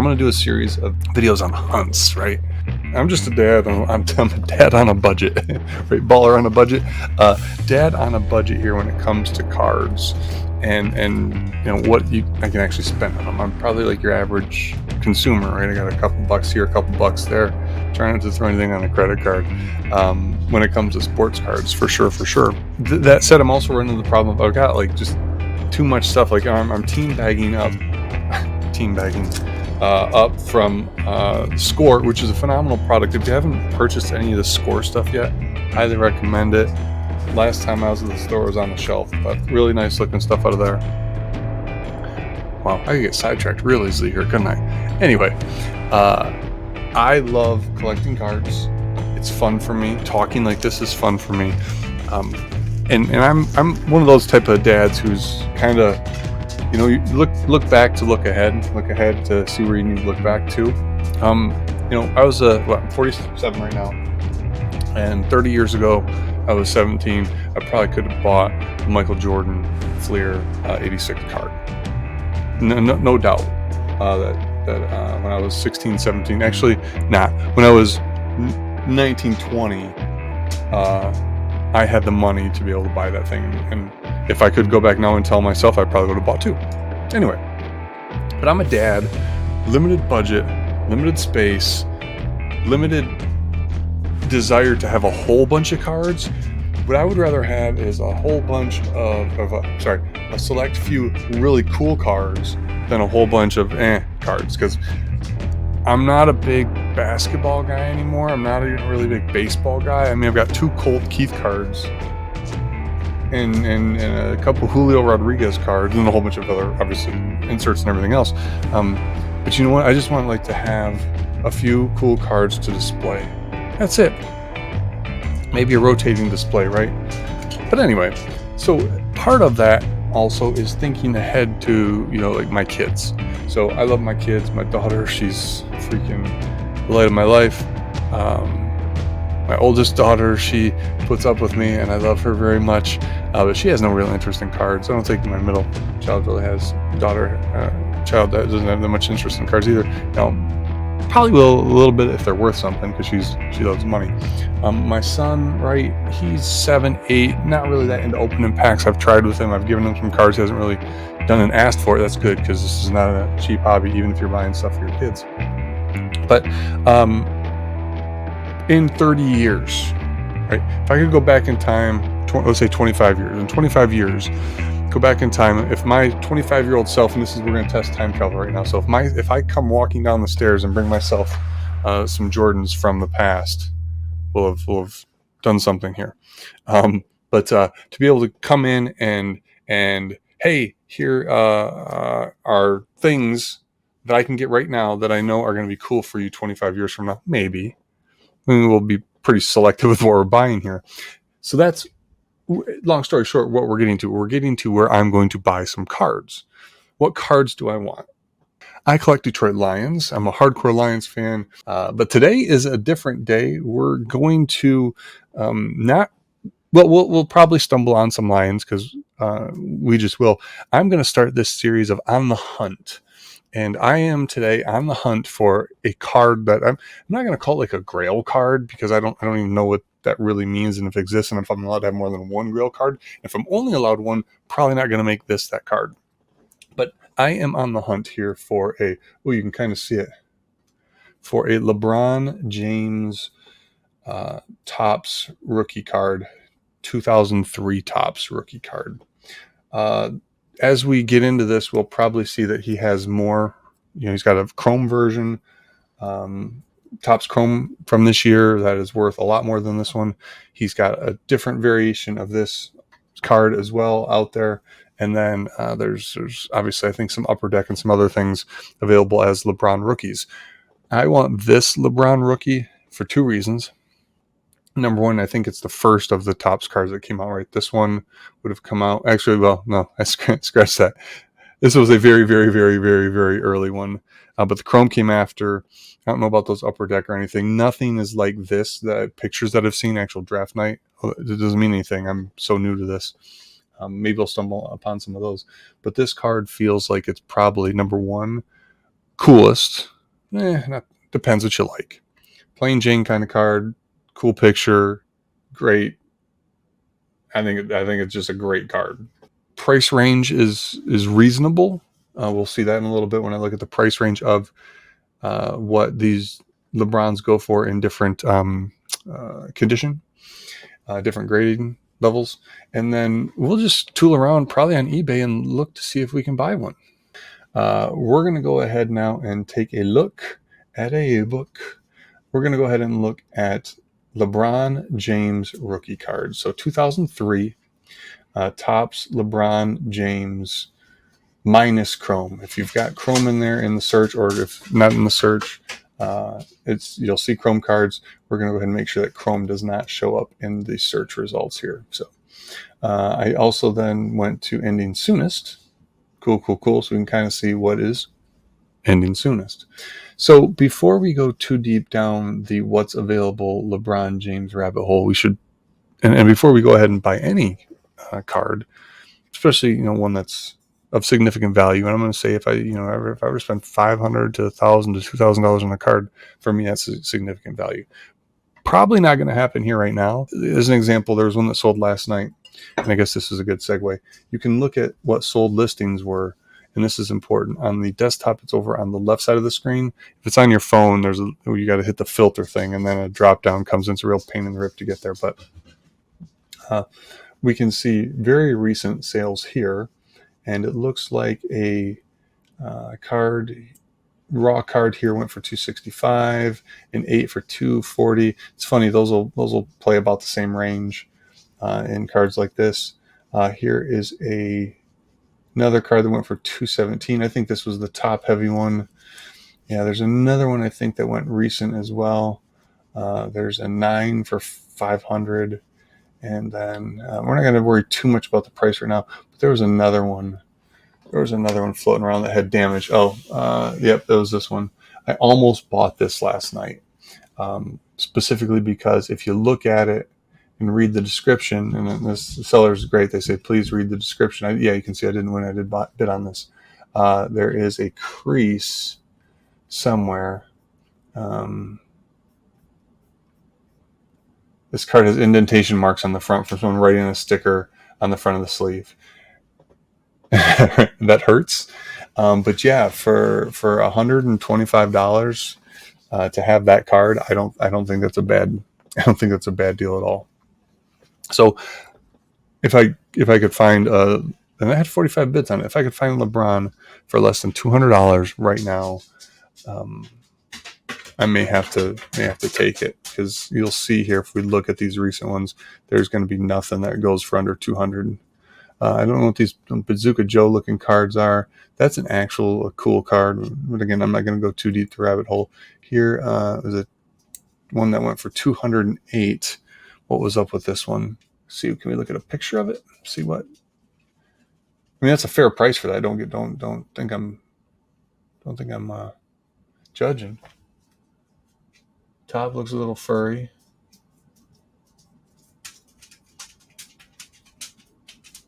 I'm going to do a series of videos on hunts, right? I'm just a dad. I'm a dad on a budget, right? Baller on a budget. Dad on a budget here when it comes to cards, and what I can actually spend on them. I'm probably like your average consumer, right? I got a couple bucks here, a couple bucks there. Trying not to throw anything on a credit card. When it comes to sports cards, for sure. That said, I'm also running into the problem of I've got like just too much stuff. Like I'm team bagging up from Score, which is a phenomenal product. If you haven't purchased any of the Score stuff yet, highly recommend it. Last time I was at the store, it was on the shelf, but really nice looking stuff out of there. Wow, I could get sidetracked real easily here, couldn't I? Anyway, I love collecting cards. It's fun for me. Talking like this is fun for me. And I'm one of those type of dads who's kind of, you look back to look ahead to see where you need to look back to. I was I'm 47 right now, and 30 years ago I was 17. I probably could have bought a Michael Jordan Fleer 86 card. No doubt that when I was 16, 17, actually not. When I was 19, 20, I had the money to be able to buy that thing, and if I could go back now and tell myself, I probably would have bought two. Anyway, but I'm a dad, limited budget, limited space, limited desire to have a whole bunch of cards. What I would rather have is a whole bunch a select few really cool cards than a whole bunch of cards, because I'm not a big basketball guy anymore. I'm not a really big baseball guy. I mean, I've got 2 Colt Keith cards and a couple Julio Rodriguez cards and a whole bunch of other, obviously, inserts and everything else. But you know what? I just want to have a few cool cards to display. That's it. Maybe a rotating display, right? But anyway, so part of that also is thinking ahead to, like my kids. So I love my kids. My daughter, she's freaking the light of my life. My oldest daughter, she puts up with me, and I love her very much. But she has no real interest in cards. I don't think my middle child really has child that doesn't have that much interest in cards either. Probably will a little bit if they're worth something, because she loves money. My son, right, he's 7, 8, not really that into opening packs. I've tried with him. I've given him some cards. He hasn't really done and asked for it. That's good, because this is not a cheap hobby, even if you're buying stuff for your kids. But in 30 years, right, if I could go back in time, let's say 25 years, in 25 years, go back in time, if my 25-year-old self, and we're going to test time travel right now, so if I come walking down the stairs and bring myself some Jordans from the past, we'll have done something here. But to be able to come in and hey, here are things that I can get right now that I know are going to be cool for you 25 years from now, maybe. I mean, we'll be pretty selective with what we're buying here. So that's, long story short, what we're getting to. We're getting to where I'm going to buy some cards. What cards do I want? I collect Detroit Lions. I'm a hardcore Lions fan. But today is a different day. We're going to we'll probably stumble on some Lions, because we just will. I'm going to start this series of On the Hunt. And I am today on the hunt for a card that I'm not going to call it like a grail card, because I don't even know what that really means, and if it exists, and if I'm allowed to have more than one grail card. If I'm only allowed one, probably not going to make this that card. But I am on the hunt here for you can kind of see it, for a LeBron James Topps rookie card, 2003 Topps rookie card. As we get into this, we'll probably see that he has more. He's got a chrome version, Topps Chrome from this year, that is worth a lot more than this one. He's got a different variation of this card as well out there. And then there's obviously, I think, some Upper Deck and some other things available as LeBron rookies. I want this LeBron rookie for 2 reasons. Number one, I think it's the first of the Topps cards that came out, right? This one would have come out. Actually, well, no, I scratched that. This was a very, very, very, very, very early one. But the Chrome came after. I don't know about those Upper Deck or anything. Nothing is like this. The pictures that I've seen, actual draft night, it doesn't mean anything. I'm so new to this. Maybe I'll stumble upon some of those. But this card feels like it's probably, number one, coolest. Depends what you like. Plain Jane kind of card, cool picture, great. I think it's just a great card. Price range is reasonable. We'll see that in a little bit when I look at the price range of what these LeBrons go for in different condition, different grading levels, and then we'll just tool around probably on eBay and look to see if we can buy one. We're going to go ahead now and take a look at a book. We're going to go ahead and look at LeBron James rookie cards. So 2003, Topps LeBron James minus Chrome. If you've got Chrome in there in the search, or if not in the search, you'll see Chrome cards. We're going to go ahead and make sure that Chrome does not show up in the search results here. So I also then went to ending soonest. Cool. So we can kind of see what is ending soonest. So before we go too deep down the what's available LeBron James rabbit hole, we should, and before we go ahead and buy any card, especially one that's of significant value, and I'm going to say if I were to spend $500 to $1,000 to $2,000 on a card, for me that's a significant value. Probably not going to happen here right now. As an example, there was one that sold last night, and I guess this is a good segue. You can look at what sold listings were, and this is important. On the desktop, it's over on the left side of the screen. If it's on your phone, you got to hit the filter thing, and then a drop down comes in. It's a real pain in the rip to get there, but we can see very recent sales here, and it looks like a raw card here went for $265, an 8 for $240. It's funny, those will play about the same range in cards like this. Here is another card that went for $217. I think this was the top heavy one. Yeah, there's another one I think that went recent as well. There's a 9 for $500, and then we're not going to worry too much about the price right now. But there was another one floating around that had damage. Yep, that was this one. I almost bought this last night, specifically because if you look at it and read the description, and the seller is great. They say, please read the description. You can see I didn't win. I did bid on this. There is a crease somewhere. This card has indentation marks on the front from someone writing a sticker on the front of the sleeve. That hurts. But yeah, for $125 to have that card, I don't think that's a bad deal at all. So if I could find and I had 45 bids on it, if I could find LeBron for less than $200 right now, I may have to take it, because you'll see here, if we look at these recent ones, there's going to be nothing that goes for under 200. I don't know what these Bazooka Joe looking cards are. That's a cool card. But again, I'm not going to go too deep the rabbit hole. Here is a one that went for 208. What was up with this one? See, can we look at a picture of it? See what? I mean, that's a fair price for that. Don't think I'm judging. Top looks a little furry.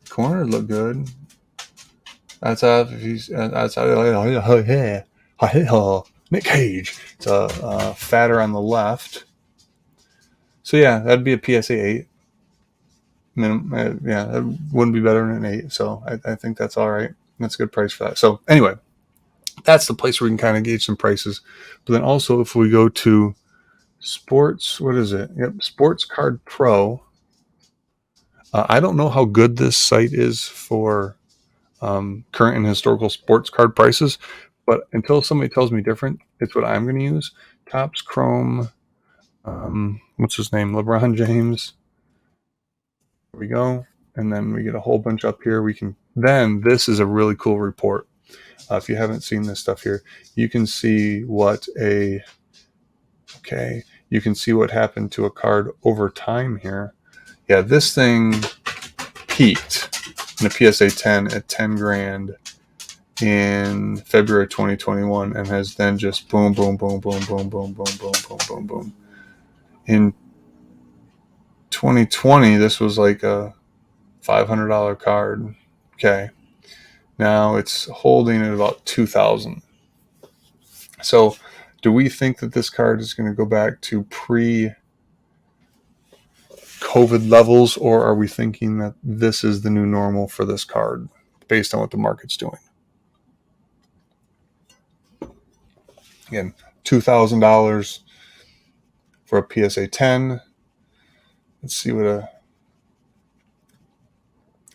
Corner look good. That's Nick Cage. It's fatter on the left. So yeah, that'd be a PSA 8. That wouldn't be better than an 8. So I think that's all right. That's a good price for that. So anyway, that's the place where we can kind of gauge some prices. But then also, if we go to Sports, what is it? Yep, Sports Card Pro. I don't know how good this site is for current and historical sports card prices, but until somebody tells me different, it's what I'm going to use. Topps Chrome. What's his name? LeBron James. There we go. And then we get a whole bunch up here. This is a really cool report. If you haven't seen this stuff here, you can see what happened to a card over time here. Yeah, this thing peaked in a PSA 10 at 10 grand in February 2021, and has then just boom, boom, boom, boom, boom, boom, boom, boom, boom, boom, boom. In 2020, this was like a $500 card. Okay. Now it's holding at about $2,000. So, do we think that this card is going to go back to pre-COVID levels, or are we thinking that this is the new normal for this card based on what the market's doing? Again, $2,000 for a PSA 10. Let's see what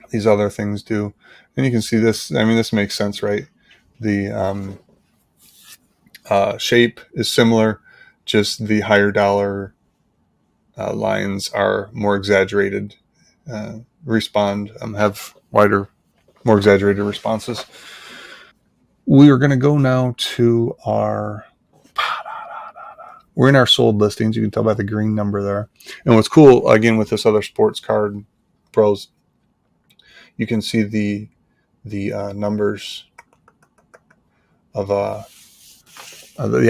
these other things do. And you can see this. I mean, this makes sense, right? The shape is similar, just the higher dollar lines are more exaggerated, have wider, more exaggerated responses. We are going to go now to we're in our sold listings. You can tell by the green number there. And what's cool, again, with this other sports card pros, you can see the numbers of the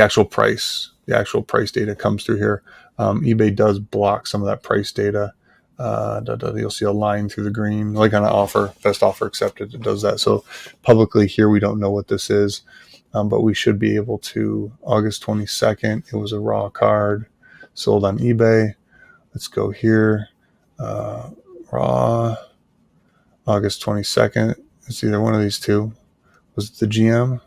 actual price. The actual price data comes through here. eBay does block some of that price data. You'll see a line through the green, like on an offer, best offer accepted. It does that. So publicly here, we don't know what this is, but we should be able to. August 22nd, it was a raw card sold on eBay. Let's go here. Raw, August 22nd. It's either one of these two. Was it the GM?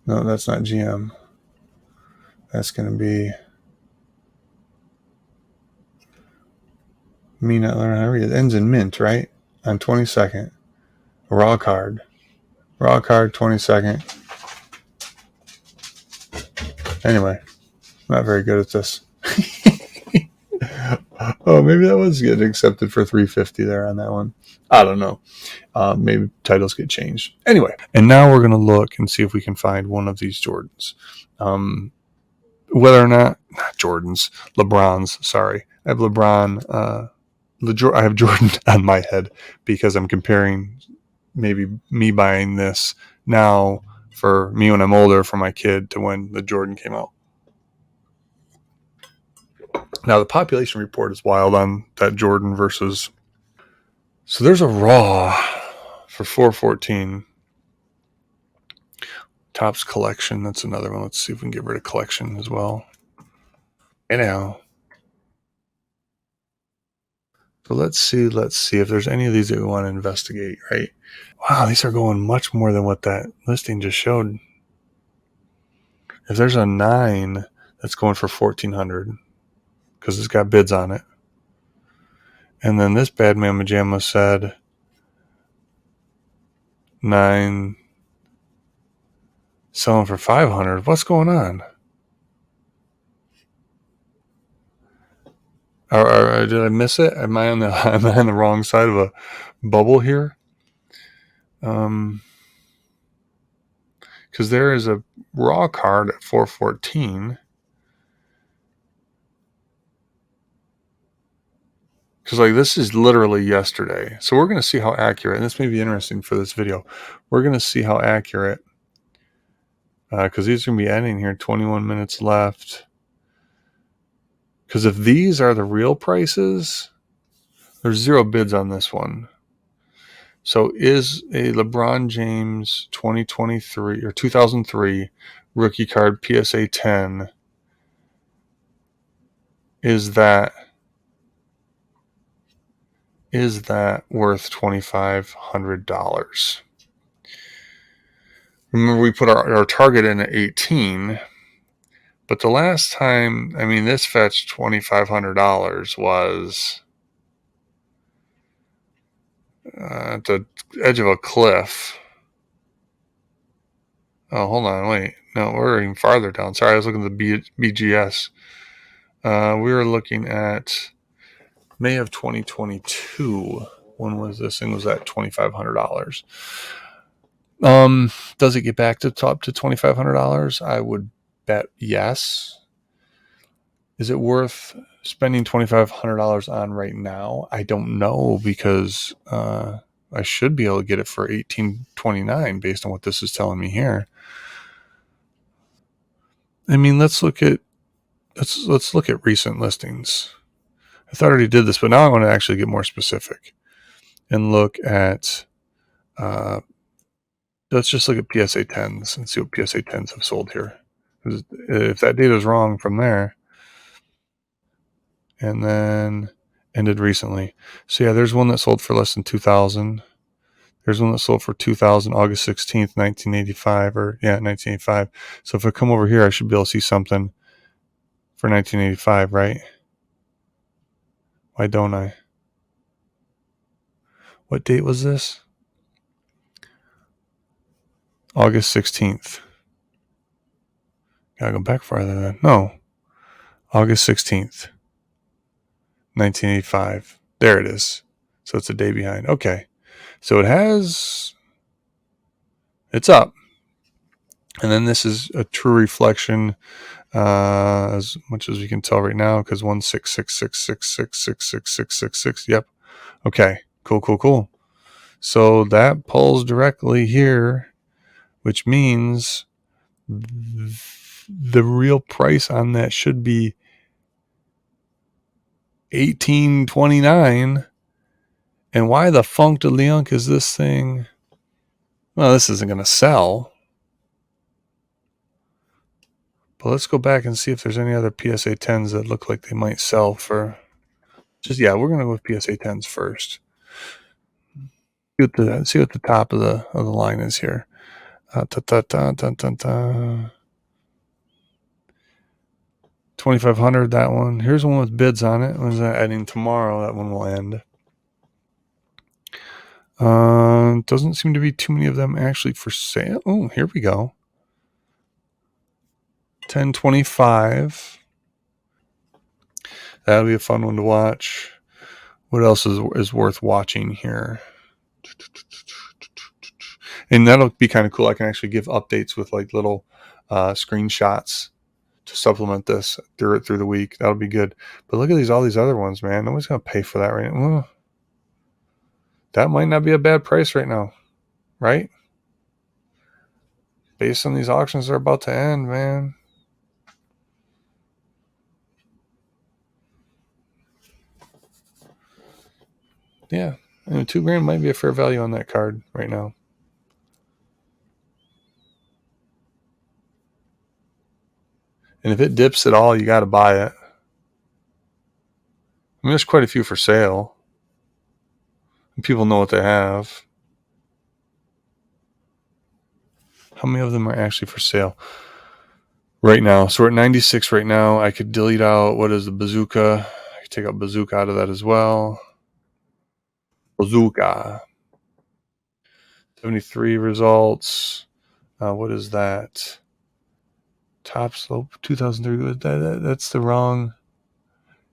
No, that's not GM. That's going to be me not learning how to read. It ends in mint, right? On 22nd. Raw card. Raw card, 22nd. Anyway, not very good at this. Oh, maybe that was getting accepted for $350 there on that one. I don't know. Maybe titles get changed. Anyway, and now we're going to look and see if we can find one of these Jordans. Whether or not Jordans, LeBrons, sorry. I have LeBron, I have Jordan on my head because I'm comparing maybe me buying this now for me when I'm older for my kid to when the Jordan came out. Now the population report is wild on that Jordan versus. So there's a raw for 414. Topps collection. That's another one. Let's see if we can get rid of collection as well. Anyhow. So let's see if there's any of these that we want to investigate, right? Wow, these are going much more than what that listing just showed. If there's a 9 that's going for $1,400 because it's got bids on it. And then this Bad Man Majama said 9 selling for $500. What's going on? Or did I miss it? Am I on the wrong side of a bubble here? Because there is a raw card at 414. Because like this is literally yesterday, so we're going to see how accurate. And this may be interesting for this video. We're going to see how accurate. Because these are going to be ending here. 21 minutes left. Because if these are the real prices, there's 0 bids on this one. So is a LeBron James 2023 or 2003 rookie card PSA 10, is that worth $2,500? Remember, we put our target in at 18, but the last time, I mean, this fetched $2,500 was at the edge of a cliff. Oh, hold on, wait. No, we're even farther down. Sorry, I was looking at the BGS. We were looking at May of 2022. When was this thing? Was at $2,500. Does it get back to top to $2,500? I would bet yes. Is it worth spending $2,500 on right now? I don't know, because I should be able to get it for $1,829 based on what this is telling me here. I mean, let's look at recent listings. I thought I already did this, but now I want to actually get more specific and look at Let's just look at PSA 10s and see what PSA 10s have sold here. If that data is wrong from there, and then ended recently. So yeah, there's one that sold for less than 2,000. There's one that sold for 2,000 August 16th, 1985, or yeah, 1985. So if I come over here, I should be able to see something for 1985, right? Why don't I? What date was this? August 16th. Gotta go back farther than no. August 16th, 1985. There it is. So it's a day behind. Okay. So it's up. And then this is a true reflection, as much as we can tell right now, because 16666666666. Yep. Okay. Cool. So that pulls directly here, which means the real price on that should be 1829. And why the funk de leonk is this thing? Well, this isn't going to sell. But let's go back and see if there's any other PSA 10s that look like they might sell for. We're going to go with PSA 10s first. See what the top of the line is here. 2,500, that one. Here's one with bids on it. When's that ending? Tomorrow. That one will end. Doesn't seem to be too many of them actually for sale. Oh, here we go. 1025. That'll be a fun one to watch. What else is worth watching here? And that'll be kind of cool. I can actually give updates with like little screenshots to supplement this through the week. That'll be good. But look at all these other ones, man. Nobody's gonna pay for that right now. Well, that might not be a bad price right now, right? Based on these auctions that are about to end, man. Yeah, I mean, $2,000 might be a fair value on that card right now. And if it dips at all, you got to buy it. I mean, there's quite a few for sale. And people know what they have. How many of them are actually for sale right now? So we're at 96 right now. I could delete out, what is the bazooka? I could take out bazooka out of that as well. Bazooka. 73 results. What is that? Top slope 2003. That's the wrong.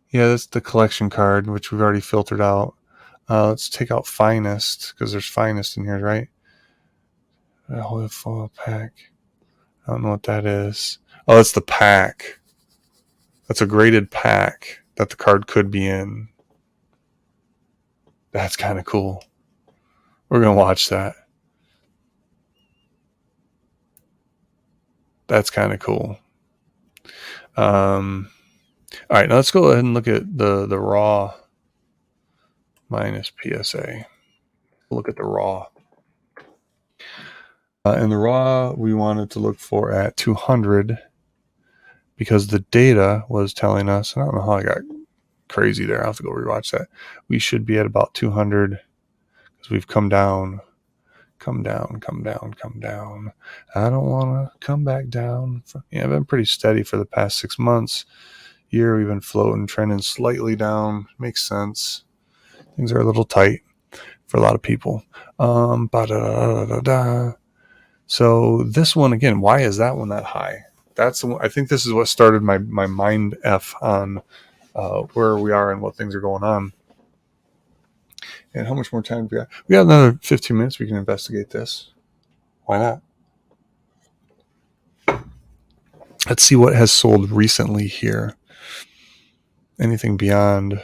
Yeah, that's the collection card, which we've already filtered out. Let's take out finest, because there's finest in here, right? Whole full pack. I don't know what that is. Oh, that's the pack. That's a graded pack that the card could be in. That's kind of cool. We're going to watch that. That's kind of cool. All right, now let's go ahead and look at the raw minus PSA. Look at the raw. And the raw, we wanted to look for at 200 because the data was telling us, and I don't know how I got crazy there. I'll have to go rewatch that. We should be at about 200 because we've come down. I don't want to come back down. Yeah, I've been pretty steady for the past 6 months. Year, we've been floating, trending slightly down. Makes sense. Things are a little tight for a lot of people. So this one, again, why is that one that high? That's the one, I think this is what started my mind F on where we are and what things are going on. And how much more time do we got? We got another 15 minutes. We can investigate this. Why not? Let's see what has sold recently here. Anything beyond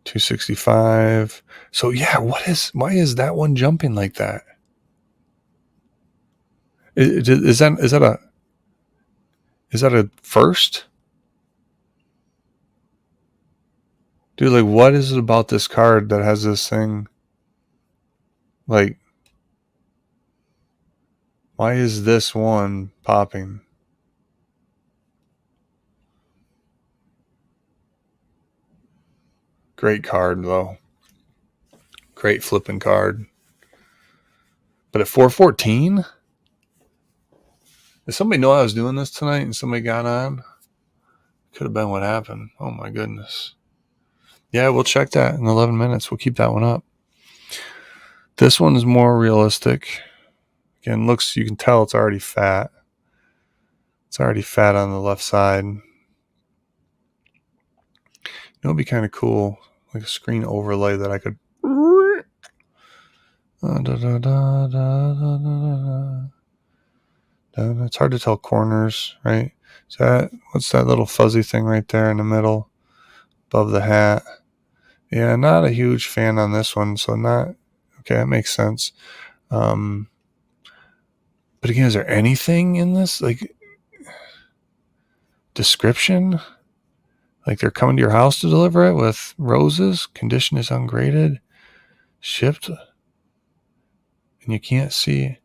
265. So yeah, why is that one jumping like that? Is that a first? Dude, like, what is it about this card that has this thing? Like, Why is this one popping? Great card, though. Great flipping card. But at 414? Did somebody know I was doing this tonight and somebody got on? Could have been what happened. Oh, my goodness. Yeah, we'll check that in 11 minutes. We'll keep that one up. This one is more realistic. Again, looks, you can tell it's already fat. It's already fat on the left side. It would be kind of cool, like a screen overlay that I could. It's hard to tell corners, right? Is that, what's that little fuzzy thing right there in the middle above the hat? Yeah, not a huge fan on this one, so not okay. That makes sense. But again, is there anything in this like description? Like they're coming to your house to deliver it with roses. Condition is ungraded, shipped, and you can't see.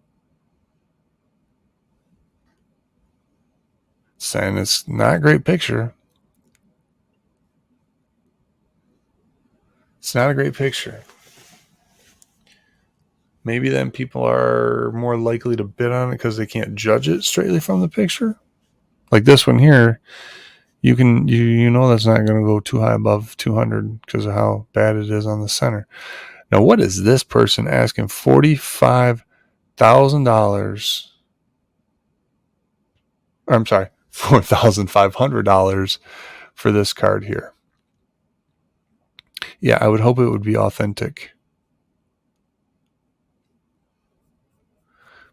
Saying it's not a great picture. It's not a great picture. Maybe then people are more likely to bid on it because they can't judge it straightly from the picture. Like this one here, you can you know that's not going to go too high above 200 because of how bad it is on the center. Now, what is this person asking? $45,000. I'm sorry, $4,500 for this card here. Yeah, I would hope it would be authentic.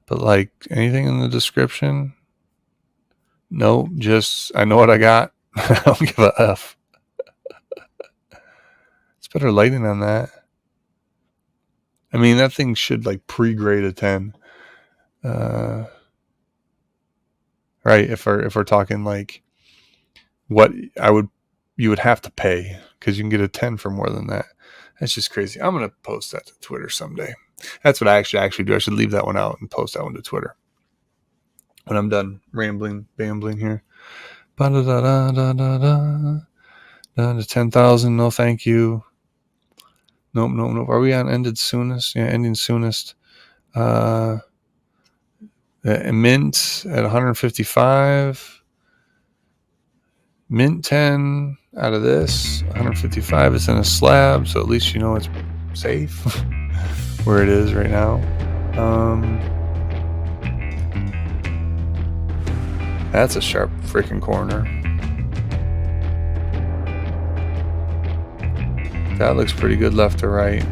But like anything in the description? No, just I know what I got. I don't give a F. It's better lighting on that. I mean, that thing should like pre-grade a 10. Right? If we're talking like what you would have to pay because you can get a 10 for more than that. That's just crazy. I'm gonna post that to Twitter someday. That's what I actually do. I should leave that one out and post that one to Twitter when I'm done bambling here. Down to 10,000. No, thank you. Nope. Are we on ended soonest? Yeah, ending soonest. Mint at 155. Mint 10 out of this. 155. It's in a slab, so at least you know it's safe where it is right now. That's a sharp freaking corner. That looks pretty good left to right.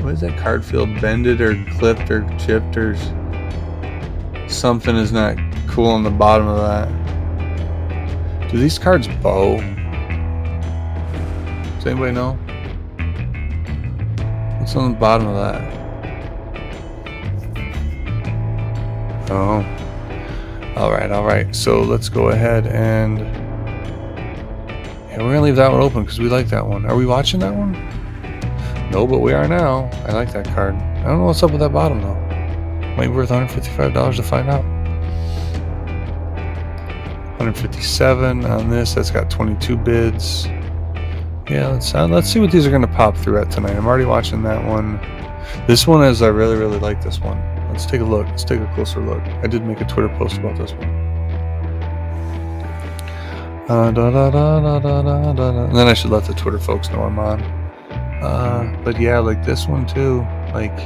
What is that card feel? Bended or clipped or chipped or something is not cool on the bottom of that. Do these cards bow? Does anybody know? What's on the bottom of that? Oh. All right. So let's go ahead and we're going to leave that one open because we like that one. Are we watching that one? No, but we are now. I like that card. I don't know what's up with that bottom, though. Might be worth $155 to find out. 157 on this. That's got 22 bids. Yeah, let's see what these are going to pop through at tonight. I'm already watching that one. This one is, I really, really like this one. Let's take a look. Let's take a closer look. I did make a Twitter post about this one. And then I should let the Twitter folks know I'm on. But yeah, like this one too. Like,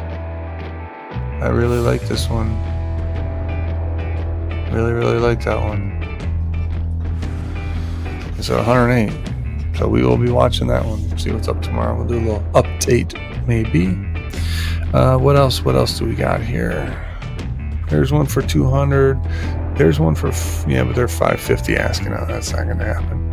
I really like this one. Really, really like that one. It's at 108. So we will be watching that one. See what's up tomorrow. We'll do a little update, maybe. What else do we got here? There's one for 200. There's one for but they're 550 asking out. That's not going to happen.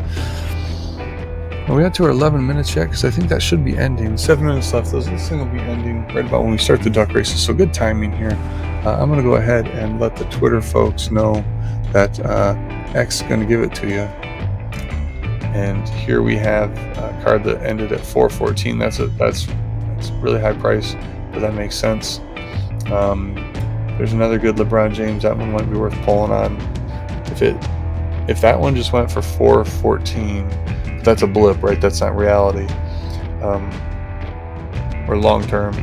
Well, we got to our 11 minutes yet because I think that should be ending. 7 minutes left. This thing will be ending right about when we start the duck races. So good timing here. I'm going to go ahead and let the Twitter folks know that X is going to give it to you. And here we have a card that ended at 414. That's It's a really high price, but that makes sense. There's another good LeBron James. That one might be worth pulling on. If that one just went for $414, but that's a blip, right? That's not reality. Or long-term.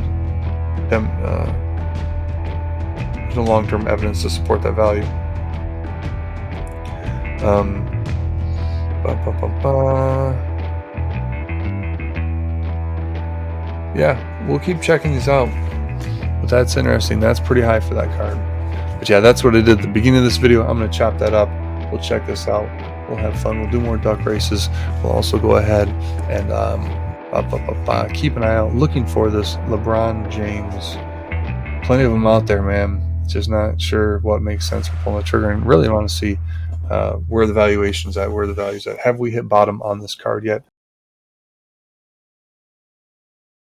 There's no long-term evidence to support that value. Yeah, we'll keep checking these out. But that's interesting. That's pretty high for that card. But yeah, that's what I did at the beginning of this video. I'm going to chop that up. We'll check this out. We'll have fun. We'll do more duck races. We'll also go ahead and keep an eye out, looking for this LeBron James. Plenty of them out there, man. Just not sure what makes sense for pulling the trigger, and really want to see where the valuation's at, where the value's at. Have we hit bottom on this card yet?